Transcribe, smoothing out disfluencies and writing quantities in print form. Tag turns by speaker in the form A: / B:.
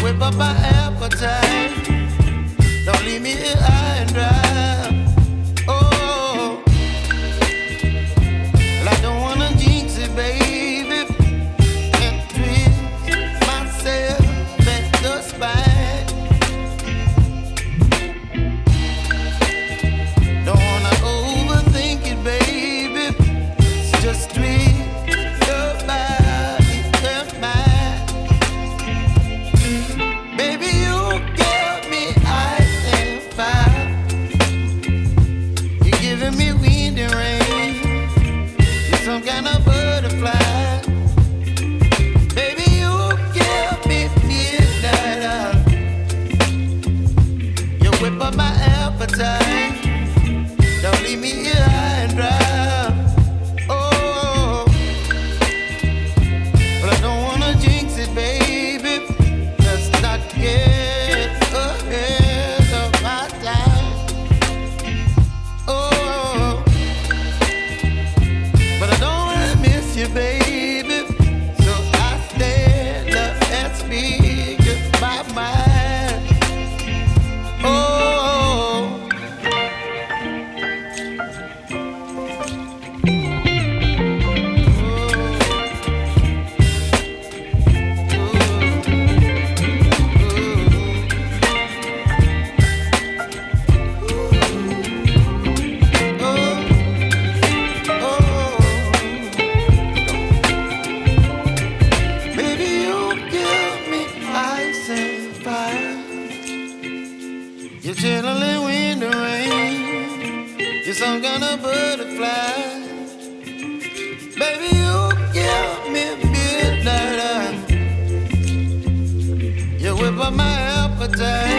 A: whip up my appetite. Don't leave me here high and dry. Oh, well, I don't wanna jinx it, baby, and twist myself at the spine. Don't wanna overthink it, baby. It's just twist your body and mine. Baby, you give me ice and fire. You're giving me wind and rain. You're some kind of butterfly. Baby, you give me midnight. You whip up my appetite. Don't leave me here high and dry. Oh, but I don't wanna jinx it, baby. Let's not get ahead of my time. Oh, but I don't wanna miss you, baby. So I stand up and speak my mind. Oh. Baby, you give me ice and fire. You're chilling wind and rain. You're some kind of butterfly. Baby, you give me midnight. You whip up my appetite.